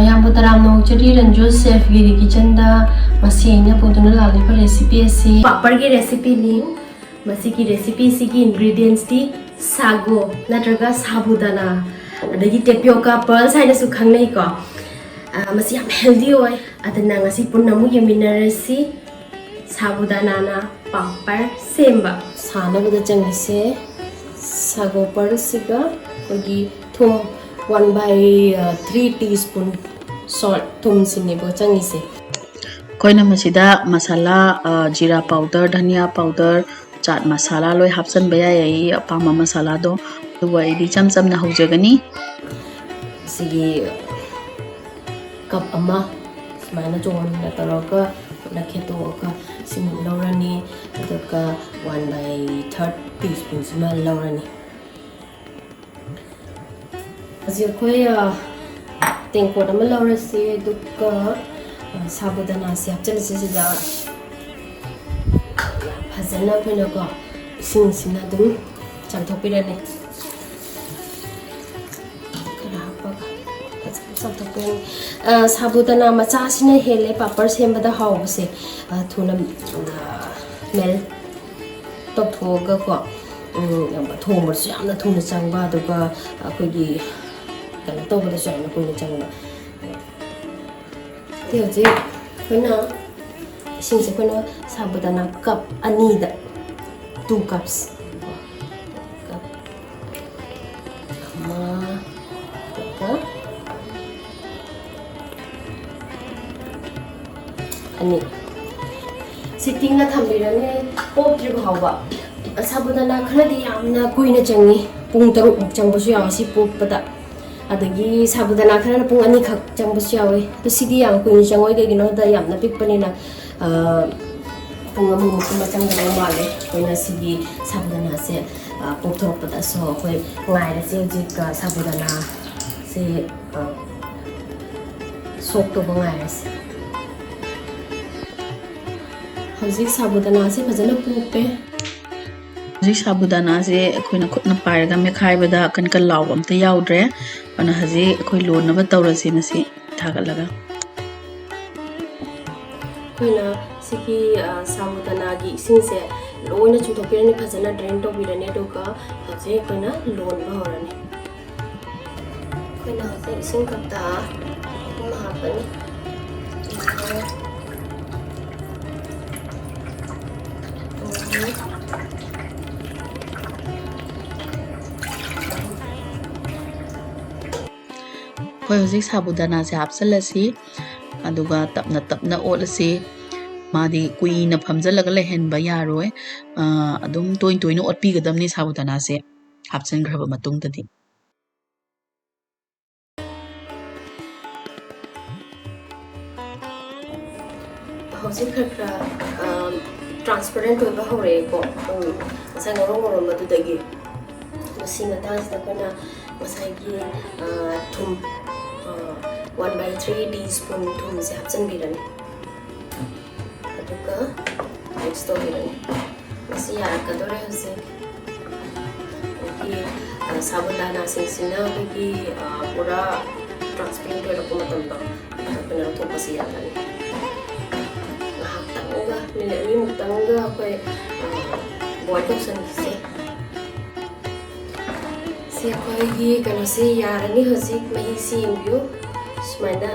ꯃꯌꯥꯝꯕꯨ ꯇꯔꯥꯝꯅ ꯑꯣꯛꯆꯔꯤ ꯔꯟꯖꯨ ꯁꯦꯐꯒꯤ ꯀꯤꯆꯟꯗ ꯃꯁꯤ ꯑꯩꯅ ꯄꯨꯗꯨꯅ ꯂꯥꯛꯂꯤꯕ ꯔꯦꯁꯤꯄꯤ ꯑꯁꯤ ꯄꯥꯄꯔꯒꯤ ꯔꯦꯁꯤꯄꯤꯅꯤ ꯃꯁꯤꯒꯤ ꯔꯦꯁꯤꯄꯤꯁꯤꯒꯤ ꯏꯟꯒ꯭ꯔꯤꯗꯤꯌꯦꯟꯁꯇꯤ ꯁꯥꯒꯣ ꯅꯠꯇ꯭ꯔꯒ ꯁꯥꯕꯨꯗꯥꯅꯥ ꯑꯗꯒꯤ ꯇꯦꯄꯤꯌꯣꯀꯥ ꯄꯔꯜꯁ ꯍꯥꯏꯅꯁꯨ ꯈꯪꯅꯩꯀꯣ ꯃꯁꯤ ꯌꯥꯝ ꯍꯦꯜꯗꯤ ꯑꯣꯏ ꯑꯗꯨꯅ ꯉꯁꯤ ꯄꯨꯟꯅ ꯑꯃꯨꯛ ꯌꯦꯡꯃꯤꯟꯅꯔꯁꯤ ꯁꯥꯕꯨꯗꯥꯅꯥꯅ ꯄꯥꯄꯔ ꯁꯦꯝꯕ ꯁꯥꯅꯕꯗ ꯆꯪꯉꯤꯁꯦ ꯁꯥꯒꯣ ꯄꯔꯜꯁꯤꯒ ꯑꯩꯈꯣꯏꯒꯤ ꯊꯨꯝ 1/3 ꯇꯤꯁꯄꯨꯟ salt ꯊꯨꯝꯁꯤꯅꯦꯕ ꯆꯪꯉꯤꯁꯦ ꯑꯩꯈꯣꯏꯅ ꯃꯁꯤꯗ ꯃꯁꯥꯂꯥ ꯖꯤꯔꯥ ꯄꯥꯎꯗꯔ ꯙꯅꯤꯌꯥ ꯄꯥꯎꯗꯔ ꯆꯥꯠ ꯃꯁꯥꯂꯥ ꯂꯣꯏ ꯍꯥꯞꯆꯟꯕ ꯌꯥꯏ ꯑꯩ ꯑꯄꯥꯝꯕ ꯃꯁꯥꯂꯥꯗꯣ ꯑꯗꯨꯒ ꯑꯩꯗꯤ ꯏꯆꯝ ꯆꯝꯅ ꯍꯧꯖꯒꯅꯤ ꯁꯤꯒꯤ ꯀꯞ ꯑꯃ ꯁꯨꯃꯥꯏꯅ ꯆꯣꯟꯅ ꯇꯧꯔꯒ ꯈꯨꯠꯅ ꯈꯦꯠꯇꯣꯛꯑꯒ ꯁꯤꯃ ꯂꯧꯔꯅꯤ ꯑꯗꯨꯒ 1/3 ꯇꯤꯁꯄꯨꯟꯁꯤꯃ ꯂꯧꯔꯅꯤ ꯍꯧꯖꯤꯛ ꯑꯩꯈꯣꯏ ꯇꯦꯡꯀꯣꯠ ꯑꯃ ꯂꯧꯔꯁꯤ ꯑꯗꯨꯒ ꯁꯥꯕꯨꯗꯥꯅꯥꯁꯦ ꯍꯥꯞꯆꯤꯜꯂꯁꯤ ꯁꯤꯗ ꯐꯖꯅ ꯑꯩꯈꯣꯏꯅꯀꯣ ꯏꯁꯤꯡꯁꯤꯅ ꯑꯗꯨꯝ ꯆꯥꯝꯊꯣꯛꯄꯤꯔꯅꯤ ꯈꯔ ꯍꯥꯞꯄꯒ ꯐꯖꯅ ꯆꯥꯝꯊꯣꯛꯄꯤꯔꯅꯤ ꯁꯥꯕꯨꯗꯥꯅꯥ ꯃꯆꯥꯁꯤꯅ ꯍꯦꯜꯂꯦ ꯄꯥꯄꯔ ꯁꯦꯝꯕꯗ ꯍꯥꯎꯕꯁꯦ ꯊꯨꯅ ꯃꯦꯜ ꯇꯧꯊꯣꯛꯑꯒꯀꯣ ꯊꯣꯡꯕꯁꯨ ꯌꯥꯝꯅ ꯊꯨꯅ ꯆꯪꯕ ꯑꯗꯨꯒ ꯑꯩꯈꯣꯏꯒꯤ ꯀꯩꯅꯣ ꯇꯧꯕꯗꯁꯨ ꯌꯥꯝꯅ ꯀꯨꯏꯅ ꯆꯪꯕ ꯍꯧꯖꯤꯛ ꯑꯩꯈꯣꯏꯅ ꯏꯁꯤꯡꯁꯦ ꯑꯩꯈꯣꯏꯅ ꯁꯥꯕꯨꯗꯥꯅꯥ ꯀꯞ ꯑꯅꯤꯗ 2 cups ꯀꯞ ꯑꯃ ꯑꯗꯨꯒ ꯑꯅꯤ ꯁꯤ ꯇꯤꯡꯅ ꯊꯝꯕꯤꯔꯅꯤ ꯄꯣꯞꯇ꯭ꯔꯤꯕ ꯐꯥꯎꯕ ꯁꯥꯕꯨꯗꯥꯅꯥ ꯈꯔꯗꯤ ꯌꯥꯝꯅ ꯀꯨꯏꯅ ꯆꯪꯉꯤ ꯄꯨꯡ 3ꯃꯨꯛ ꯆꯪꯕꯁꯨ ꯌꯥꯎꯏ ꯁꯤ ꯄꯣꯞꯄꯗ ꯑꯗꯒꯤ ꯁꯥꯕꯨꯗꯥꯅꯥ ꯈꯔꯅ ꯄꯨꯡ 2ꯈꯛ ꯆꯪꯕꯁꯨ ꯌꯥꯎꯏ ꯑꯗꯣ ꯁꯤꯗꯤ ꯌꯥꯝ ꯀꯨꯏꯅ ꯆꯪꯉꯣꯏ ꯀꯩꯒꯤꯅꯣꯗ ꯌꯥꯝꯅ ꯄꯤꯛꯄꯅꯤꯅ ꯄꯨꯡ 1ꯃꯨꯛꯀꯨꯝꯕ ꯆꯪꯒꯗꯧ ꯃꯥꯜꯂꯦ ꯑꯩꯈꯣꯏꯅ ꯁꯤꯒꯤ ꯁꯥꯕꯨꯗꯥꯅꯥꯁꯦ ꯄꯣꯞꯊꯣꯔꯛꯄꯗ ꯁꯣ ꯑꯩꯈꯣꯏ ꯉꯥꯏꯔꯁꯦ ꯍꯧꯖꯤꯛ ꯁꯥꯕꯨꯗꯥꯅꯥꯁꯦ ꯁꯣꯛ ꯇꯧꯕ ꯉꯥꯏꯔꯁꯦ ꯍꯧꯖꯤꯛ ꯁꯥꯕꯨꯗꯥꯅꯥꯁꯦ ꯐꯖꯅ ꯄꯣꯞꯄꯦ ꯍꯧꯖꯤꯛ ꯁꯥꯕꯨꯗꯥꯅꯥꯁꯦ ꯑꯩꯈꯣꯏꯅ ꯈꯨꯠꯅ ꯄꯥꯏꯔꯒ ꯃꯦꯠꯈꯥꯏꯕꯗ ꯀꯟ ꯀꯟ ꯂꯥꯎꯕ ꯑꯝꯇ ꯌꯥꯎꯗ꯭ꯔꯦ ꯑꯗꯨꯅ ꯍꯧꯖꯤꯛ ꯑꯩꯈꯣꯏ ꯂꯣꯟꯅꯕ ꯇꯧꯔꯁꯤ ꯃꯁꯤ ꯊꯥꯒꯠꯂꯒ ꯑꯩꯈꯣꯏꯅ ꯁꯤꯒꯤ ꯁꯥꯕꯨꯗꯥꯅꯥꯒꯤ ꯏꯁꯤꯡꯁꯦ ꯂꯣꯏꯅ ꯆꯨꯝꯊꯣꯛꯄꯤꯔꯅꯤ ꯐꯖꯅ ꯗ꯭ꯔꯦꯟ ꯇꯧꯕꯤꯔꯅꯤ ꯑꯗꯨꯒ ꯍꯧꯖꯤꯛ ꯑꯩꯈꯣꯏꯅ ꯂꯣꯟꯕ ꯍꯧꯔꯅꯤ ꯑꯩꯈꯣꯏꯅ ꯍꯧꯖꯤꯛ ꯏꯁꯤꯡ ꯀꯞꯇ ꯑꯗꯨꯝ ꯍꯥꯞꯄꯅꯤ ꯑꯩꯈꯣꯏ ꯍꯧꯖꯤꯛ ꯁꯥꯕꯨꯗꯥꯅꯥꯁꯦ ꯍꯥꯞꯆꯤꯜꯂꯁꯤ ꯑꯗꯨꯒ ꯇꯞꯅ ꯇꯞꯅ ꯑꯣꯠꯂꯁꯤ ꯃꯥꯗꯤ ꯀꯨꯏꯅ ꯐꯝꯖꯤꯜꯂꯒ ꯂꯩꯍꯟꯕ ꯌꯥꯔꯣꯏ ꯑꯗꯨꯝ ꯇꯣꯏ ꯇꯣꯏꯅ ꯑꯣꯠꯄꯤꯒꯗꯕꯅꯤ ꯁꯥꯕꯨꯗꯥꯅꯥꯁꯦ ꯍꯥꯞꯆꯤꯟꯈ꯭ꯔꯕ ꯃꯇꯨꯡꯗꯗꯤ ꯍꯧꯖꯤꯛ ꯈꯔ ꯇ꯭ꯔꯥꯟꯁꯄꯦꯔꯦꯟꯠ ꯑꯣꯏꯕ ꯍꯧꯔꯛꯑꯦꯀꯣ ꯉꯁꯥꯏ ꯉꯧꯔꯝꯕꯗꯨꯗꯒꯤ ꯃꯁꯤ ꯃꯇꯥꯡꯁꯤꯗ ꯑꯩꯈꯣꯏꯅ ꯉꯁꯥꯏꯒꯤ ꯊꯨꯝ 1/3 ꯇꯤꯁꯄꯨꯟ ꯊꯨꯝꯁꯦ ꯍꯥꯞꯆꯤꯟꯕꯤꯔꯅꯤ ꯑꯗꯨꯒ ꯃꯤꯛꯁ ꯇꯧꯕꯤꯔꯅꯤ ꯃꯁꯤ ꯌꯥꯔꯛꯀꯗꯧꯔꯦ ꯍꯧꯖꯤꯛ ꯑꯩꯈꯣꯏꯒꯤ ꯁꯥꯕꯨꯗꯥꯅꯥꯁꯤꯡꯁꯤꯅ ꯑꯩꯈꯣꯏꯒꯤ ꯄꯨꯔꯥ ꯇ꯭ꯔꯥꯟꯁꯄꯦꯔꯦꯟꯠ ꯑꯣꯏꯔꯛꯄ ꯃꯇꯝꯗ ꯑꯩꯈꯣꯏꯅ ꯂꯧꯊꯣꯛꯄꯁꯤ ꯌꯥꯒꯅꯤ ꯉꯥꯏꯍꯥꯛꯇꯪꯒ ꯃꯤꯅꯤꯠ 2ꯃꯨꯛꯇꯪꯒ ꯑꯩꯈꯣꯏ ꯕꯣꯏꯜ ꯇꯧꯁꯟꯈꯤꯁꯦ ꯁꯤ ꯑꯩꯈꯣꯏꯒꯤ ꯀꯩꯅꯣꯁꯤ ꯌꯥꯔꯅꯤ ꯍꯧꯖꯤꯛ ꯃꯍꯤꯁꯤ ꯌꯦꯡꯕꯤꯌꯨ ꯁꯨꯃꯥꯏꯅ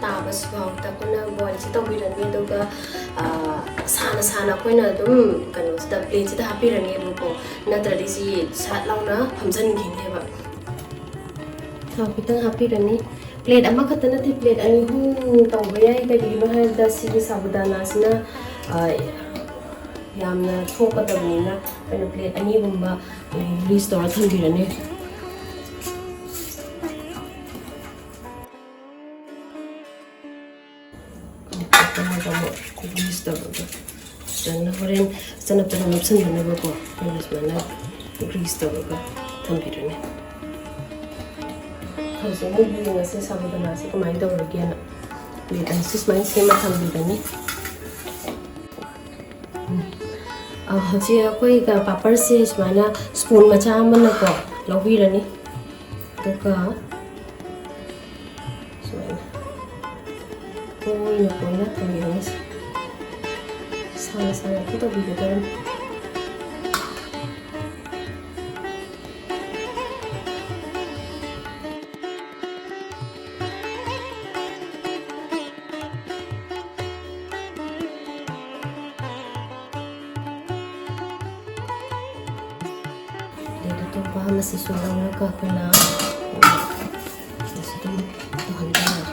ꯇꯥꯕꯁꯤ ꯐꯥꯎꯗ ꯑꯩꯈꯣꯏꯅ ꯕꯣꯏꯜꯁꯤ ꯇꯧꯕꯤꯔꯅꯤ ꯑꯗꯨꯒ ꯁꯥꯅ ꯁꯥꯅ ꯑꯩꯈꯣꯏꯅ ꯑꯗꯨꯝ ꯀꯩꯅꯣꯁꯤꯗ ꯄ꯭ꯂꯦꯠꯁꯤꯗ ꯍꯥꯞꯄꯤꯔꯅꯦꯕꯀꯣ ꯅꯠꯇ꯭ꯔꯗꯤ ꯁꯤ ꯁꯠ लाउना ꯐꯝꯖꯤꯟꯈꯤꯅꯦꯕ ꯊꯥꯎ ꯈꯤꯇꯪ ꯍꯥꯞꯄꯤꯔꯅꯤ प्लेट अमखत नते प्लेट अनि हुम तौबा याय करिगिनो हायदा सिगी साबुदानासिना यामना थोकदबनिना अन प्लेट अनि गुम्बा रीस तौर थंबिरने रीस तौर जना होरेन जना पर ऑप्शन बनबको मैंने रीस तौर थंबिरने हौसे मुगी से साबुदाना से कमाई तौरगेना प्लेट अनि सिस्माइन सेमा थंबिरने हौसे अखोई पापड़ से सुमाइना स्पून मचा अमनको लौबिरने दुका सुमाइना ꯀꯨꯏꯅ ꯀꯨꯏꯅ ꯇꯧꯕꯤꯒꯅꯤ ꯁꯥꯡꯅ ꯁꯥꯡꯅ ꯑꯗꯨꯝ ꯇꯧꯕꯤꯒꯗꯕꯅꯤ ꯑꯇꯣꯞꯄ ꯑꯃꯁꯤꯁꯨ ꯂꯧꯔꯒ ꯑꯩꯈꯣꯏꯅ ꯁꯤꯗꯁꯨ ꯑꯗꯨꯝ ꯇꯧꯍꯟꯕ ꯌꯥꯏ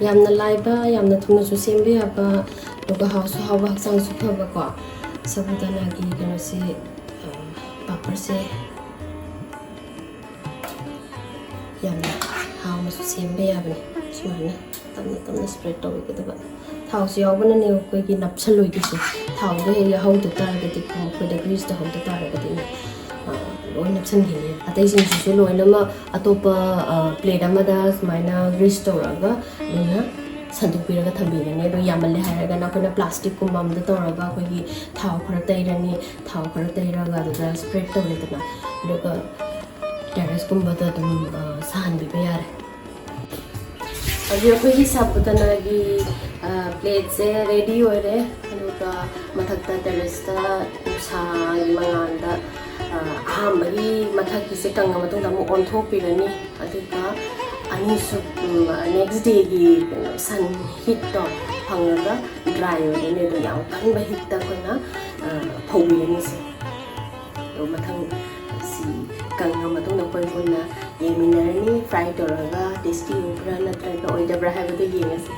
ꯌꯥꯝꯅ ꯂꯥꯏꯕ ꯌꯥꯝꯅ ꯊꯨꯅꯁꯨ ꯁꯦꯝꯕ ꯌꯥꯕ ꯑꯗꯨꯒ ꯍꯥꯎꯁꯨ ꯍꯥꯎꯕ ꯍꯛꯆꯥꯡꯁꯨ ꯐꯕꯀꯣ ꯁꯕꯨꯗꯥꯅꯥꯒꯤ ꯀꯩꯅꯣꯁꯦ ꯄꯥꯄꯔꯁꯦ ꯌꯥꯝꯅ ꯍꯥꯎꯅꯁꯨ ꯁꯦꯝꯕ ꯌꯥꯕꯅꯤ ꯁꯨꯃꯥꯏꯅ ꯇꯞꯅ ꯇꯞꯅ ꯁ꯭ꯄ꯭ꯔꯦꯗ ꯇꯧꯕꯤꯒꯗꯕ ꯊꯥꯎꯁꯨ ꯌꯥꯎꯕꯅꯅꯦ ꯑꯩꯈꯣꯏꯒꯤ ꯅꯞꯁꯜꯂꯣꯏꯗꯣꯏꯁꯦ ꯊꯥꯎꯗꯣ ꯍꯦꯛ ꯌꯥꯎꯍꯧꯗ ꯇꯥꯔꯒꯗꯤ ꯑꯩꯈꯣꯏꯗ ꯒ꯭रीꯁ ꯇꯧꯍꯧꯗ ꯇꯥꯔꯒꯗꯤ ꯂꯣꯏ ꯅꯞꯁꯟꯈꯤꯅꯤ ꯑꯇꯩꯁꯤꯡꯁꯤꯁꯨ ꯂꯣꯏꯅꯃꯛ ꯑꯇꯣꯞꯄ प्लेट ꯑꯃꯗ ꯁꯨꯃꯥꯏꯅ ꯒ꯭रीꯁ ꯇꯧꯔꯒ ꯂꯣꯏꯅ ꯁꯟꯗꯣꯛꯄꯤꯔꯒ ꯊꯝꯕꯤꯒꯅꯤ ꯑꯗꯣ ꯌꯥꯝꯃꯜꯂꯦ ꯍꯥꯏꯔꯒꯅ ꯑꯩꯈꯣꯏꯅ ꯄ꯭ꯂꯥꯁꯇꯤꯛꯀꯨꯝꯕ ꯑꯃꯗ ꯇꯧꯔꯒ ꯑꯩꯈꯣꯏꯒꯤ ꯊꯥꯎ ꯈꯔ ꯇꯩꯔꯅꯤ ꯊꯥꯎ ꯈꯔ ꯇꯩꯔꯒ ꯑꯗꯨꯗ ꯁ꯭ꯄ꯭ꯔꯦꯗ ꯇꯧꯔꯦꯗꯅ ꯑꯗꯨꯒ ꯇꯦꯔꯦꯁꯀꯨꯝꯕꯗ ꯑꯗꯨꯝ ꯁꯥꯍꯟꯕꯤꯕ ꯌꯥꯔꯦ ꯍꯧꯖꯤꯛ ꯑꯩꯈꯣꯏꯒꯤ ꯁꯥꯕꯨꯗꯥꯅꯥꯒꯤ ꯄ꯭ꯂꯦꯠꯁꯦ ꯔꯦꯗꯤ ꯑꯣꯏꯔꯦ ꯑꯗꯨꯒ ꯃꯊꯛꯇ ꯇꯦꯔꯦꯁꯇ ꯅꯨꯡꯁꯥꯒꯤ ꯃꯉꯥꯜꯗ ꯑꯍꯥꯟꯕꯒꯤ ꯃꯊꯛꯀꯤꯁꯦ ꯀꯪꯉ ꯃꯇꯨꯡꯗ ꯑꯃꯨꯛ ꯑꯣꯟꯊꯣꯛꯄꯤꯔꯅꯤ ꯑꯗꯨꯒ ꯅꯦꯛꯁ ꯗꯦꯒꯤ ꯁꯟ ꯍꯤꯠꯇꯣ ꯐꯪꯉꯒ ꯗ꯭ꯔꯥꯏ ꯑꯣꯏꯔꯅꯤ ꯑꯗꯣ ꯌꯥꯝ ꯀꯟꯕ ꯍꯤꯠꯇ ꯑꯩꯈꯣꯏꯅ ꯐꯧꯕꯤꯔꯅꯤ ꯁꯦ ꯑꯗꯣ ꯃꯊꯪ ꯁꯤ ꯀꯪꯉ ꯃꯇꯨꯡꯗ ꯑꯩꯈꯣꯏ ꯄꯨꯟꯅ ꯌꯦꯡꯃꯤꯟꯅꯔꯅꯤ ꯐ꯭ꯔꯥꯏ ꯇꯧꯔꯒ ꯇꯦꯁꯇꯤ ꯑꯣꯏꯕ꯭ꯔꯥ ꯅꯠꯇ꯭ꯔꯒ ꯑꯣꯏꯗꯕ꯭ꯔꯥ ꯍꯥꯏꯕꯗꯨ ꯌꯦꯡꯉꯁꯤ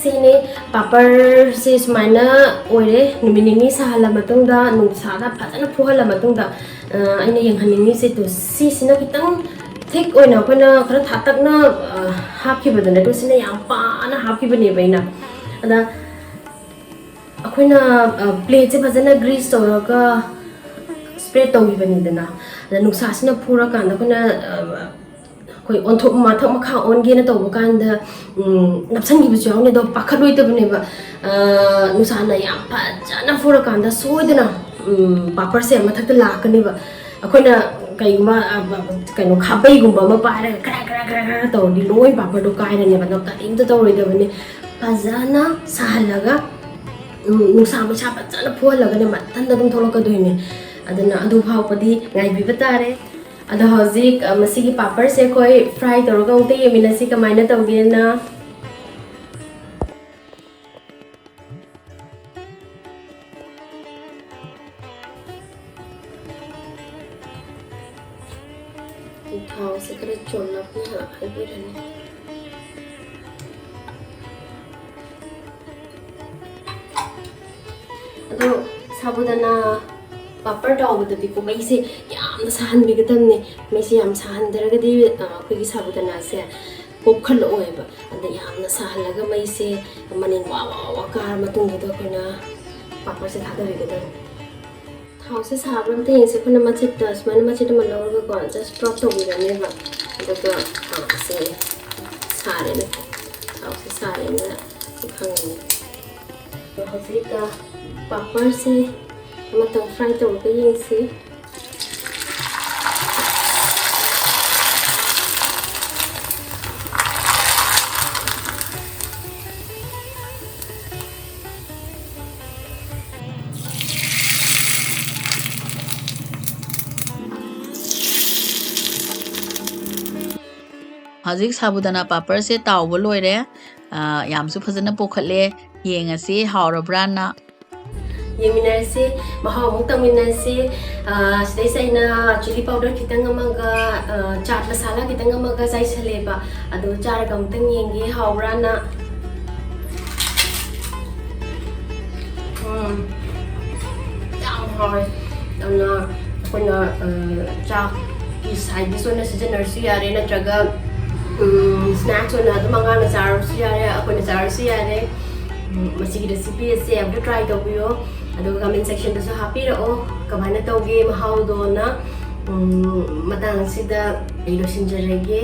ꯁꯤꯅꯦ ꯄꯥꯄꯔꯁꯦ ꯁꯨꯃꯥꯏꯅ ꯑꯣꯏꯔꯦ ꯅꯨꯃꯤꯠ ꯅꯤꯅꯤ ꯁꯥꯍꯜꯂ ꯃꯇꯨꯡꯗ ꯅꯨꯡꯁꯥꯗ ꯐꯖꯅ ꯐꯨꯍꯜꯂ ꯃꯇꯨꯡꯗ ꯑꯩꯅ ꯌꯦꯡꯍꯟꯅꯤꯡꯉꯤꯁꯦ ꯁꯤꯁꯤꯅ ꯈꯤꯇꯪ ꯊꯤꯛ ꯑꯣꯏꯅ ꯑꯩꯈꯣꯏꯅ ꯈꯔ ꯊꯥꯇꯛꯅ ꯍꯥꯞꯈꯤꯕꯗꯅꯦ ꯑꯗꯣ ꯁꯤꯅ ꯌꯥꯝ ꯄꯥꯅ ꯍꯥꯞꯈꯤꯕꯅꯦꯕ ꯑꯩꯅ ꯑꯗ ꯑꯩꯈꯣꯏꯅ ꯄ꯭ꯂꯦꯠꯁꯦ ꯐꯖꯅ ꯒ꯭रीꯁ ꯇꯧꯔꯒ ꯁ꯭ꯄ꯭ꯔꯦꯗ ꯇꯧꯈꯤꯕꯅꯤꯗꯅ ꯑꯗ ꯅꯨꯡꯁꯥꯁꯤꯅ ꯐꯨꯔꯀꯥꯟꯗ ꯑꯩꯈꯣꯏꯅ ꯑꯩꯈꯣꯏ ꯑꯣꯟꯊꯣꯛ ꯃꯊꯛ ꯃꯈꯥ ꯑꯣꯟꯒꯦꯅ ꯇꯧꯕ ꯀꯥꯟꯗ ꯅꯞꯁꯟꯈꯤꯕꯁꯨ ꯌꯥꯎꯅꯤ ꯑꯗꯣ ꯄꯥꯈꯠꯂꯣꯏꯗꯕꯅꯦꯕ ꯅꯨꯡꯁꯥꯅ ꯌꯥꯝ ꯐꯖꯅ ꯐꯨꯔꯀꯥꯟꯗ ꯁꯣꯏꯗꯅ ꯄꯥꯄꯔꯁꯦ ꯃꯊꯛꯇ ꯂꯥꯛꯀꯅꯦꯕ ꯑꯩꯈꯣꯏꯅ ꯀꯩꯒꯨꯝꯕ ꯀꯩꯅꯣ ꯈꯥꯕꯩꯒꯨꯝꯕ ꯑꯃ ꯄꯥꯏꯔꯒ ꯈꯔ ꯇꯧꯔꯗꯤ ꯂꯣꯏ ꯄꯥꯄꯔꯗꯣ ꯀꯥꯏꯔꯅꯦꯕ ꯑꯗꯣ ꯀꯔꯤꯝꯇ ꯇꯧꯔꯣꯏꯗꯕꯅꯤ ꯐꯖꯅ ꯁꯥꯍꯜꯂꯒ ꯅꯨꯡꯁꯥ ꯃꯩꯁꯥ ꯐꯖꯅ ꯐꯨꯍꯜꯂꯒꯅꯦ ꯃꯊꯟꯇ ꯑꯗꯨꯝ ꯊꯣꯛꯂꯛꯀꯗꯣꯏꯅꯦ ꯑꯗꯨꯅ ꯑꯗꯨ ꯐꯥꯎꯕꯗꯤ ꯉꯥꯏꯕꯤꯕ ꯇꯥꯔꯦ ꯑꯗꯣ ꯍꯧꯖꯤꯛ ꯃꯁꯤꯒꯤ ꯄꯥꯄꯔꯁꯦ ꯑꯩꯈꯣꯏ ꯐ꯭ꯔꯥꯏ ꯇꯧꯔꯒ ꯑꯃꯨꯛꯇ ꯌꯦꯡꯃꯤꯟꯅꯁꯤ ꯀꯃꯥꯏꯅ ꯇꯧꯒꯦꯅ ꯊꯥꯎꯁꯦ ꯈꯔ ꯆꯣꯜꯂꯞꯅ ꯍꯩꯕꯤꯔꯅꯤ ꯑꯗꯣ ꯁꯥꯕꯨꯗꯥꯅꯥ ꯄꯥꯄꯔ ꯇꯥꯎꯕꯗꯗꯤꯀꯣ ꯃꯩꯁꯦ ꯌꯥꯝꯅ ꯁꯥꯍꯟꯕꯤꯒꯗꯕꯅꯦ ꯃꯩꯁꯦ ꯌꯥꯝ ꯁꯥꯍꯟꯗ꯭ꯔꯒꯗꯤ ꯑꯩꯈꯣꯏꯒꯤ ꯁꯥꯕꯨꯗꯥꯅꯥꯁꯦ ꯄꯣꯞꯈꯠꯂꯛꯑꯣꯏꯕ ꯑꯗ ꯌꯥꯝꯅ ꯁꯥꯍꯜꯂꯒ ꯃꯩꯁꯦ ꯃꯅꯤꯟ ꯋꯥ ꯋꯥ ꯋꯥ ꯀꯥꯔ ꯃꯇꯨꯡꯗꯨꯗ ꯑꯩꯈꯣꯏꯅ ꯄꯥꯄꯔꯁꯦ ꯊꯥꯗꯕꯤꯒꯗꯕꯅꯤ ꯊꯥꯎꯁꯦ ꯁꯥꯕ꯭ꯔꯥ ꯑꯝꯇ ꯌꯦꯡꯁꯦ ꯑꯩꯈꯣꯏꯅ ꯃꯆꯦꯠꯇ ꯁꯨꯃꯥꯏꯅ ꯃꯆꯦꯠ ꯑꯃ ꯂꯧꯔꯒꯀꯣ ꯖꯁ ꯗ꯭ꯔꯣꯞ ꯇꯧꯕꯤꯔꯅꯦꯕ ꯑꯗꯨꯒ ꯊꯥꯎꯁꯦ ꯁꯥꯔꯦꯅꯦ ꯊꯥꯎꯁꯦ ꯁꯥꯔꯦꯅ ꯈꯪꯉꯅꯤ ꯑꯗꯣ ꯍꯧꯖꯤꯛꯇ ꯄꯥꯄꯔꯁꯦ ꯑꯃꯇꯪ ꯐ꯭ꯔꯥꯏ ꯇꯧꯔꯒ ꯌꯦꯡꯁꯤ ꯍꯧꯖꯤꯛ ꯁꯥꯕꯨꯗꯥꯅꯥ ꯄꯥꯄꯔꯁꯦ ꯇꯥꯎꯕ ꯂꯣꯏꯔꯦ ꯌꯥꯝꯁꯨ ꯐꯖꯅ ꯄꯣꯛꯈꯠꯂꯦ ꯌꯦꯡꯉꯁꯤ ꯍꯥꯎꯔꯕ꯭ꯔꯥꯅ ꯌꯦꯡꯃꯤꯟꯅꯔꯁꯤ ꯃꯍꯥꯎ ꯑꯃꯨꯛ ꯇꯝꯃꯤꯟꯅꯔꯁꯤ ꯁꯤꯗꯩꯁꯤꯗ ꯑꯩꯅ ꯆꯤꯂꯤ ꯄꯥꯎꯗꯔ ꯈꯤꯇꯪ ꯑꯃꯒ ꯆꯥꯠ ꯃꯁꯥꯂꯥ ꯈꯤꯇꯪ ꯑꯃꯒ ꯆꯥꯏꯁꯜꯂꯦꯕ ꯑꯗꯣ ꯆꯥꯔꯒ ꯑꯃꯨꯛꯇꯪ ꯌꯦꯡꯒꯦ ꯍꯥꯎꯕ꯭ꯔꯥꯅ ꯌꯥꯝ ꯍꯥꯎꯋꯦ ꯌꯥꯝꯅ ꯑꯩꯈꯣꯏꯅ ꯆꯥꯛꯀꯤ ꯁꯥꯏꯠ ꯗꯤꯁ ꯑꯣꯏꯅ ꯁꯤꯖꯤꯟꯅꯔꯁꯨ ꯌꯥꯔꯦ ꯅꯠꯇ꯭ꯔꯒ ꯁ꯭ꯅꯦꯛꯁ ꯑꯣꯏꯅ ꯑꯗꯨꯝ ꯑꯉꯥꯡꯅ ꯆꯥꯔꯁꯨ ꯌꯥꯔꯦ ꯑꯩꯈꯣꯏꯅ ꯆꯥꯔꯁꯨ ꯌꯥꯔꯦ ꯃꯁꯤꯒꯤ ꯔꯦꯁꯤꯄꯤ ꯑꯁꯦ ꯑꯝꯇ ꯇ꯭ꯔꯥꯏ ꯇꯧꯕꯤꯌꯣ ꯑꯗꯨꯒ ꯀꯃꯦꯟ ꯁꯦꯛꯁꯟꯗꯁꯨ ꯍꯥꯞꯄꯤꯔꯛꯑꯣ ꯀꯃꯥꯏꯅ ꯇꯧꯒꯦ ꯃꯍꯥꯎꯗꯣꯅ ꯃꯇꯥꯡꯁꯤꯗ ꯑꯩ ꯂꯣꯏꯁꯤꯟꯖꯔꯒꯦ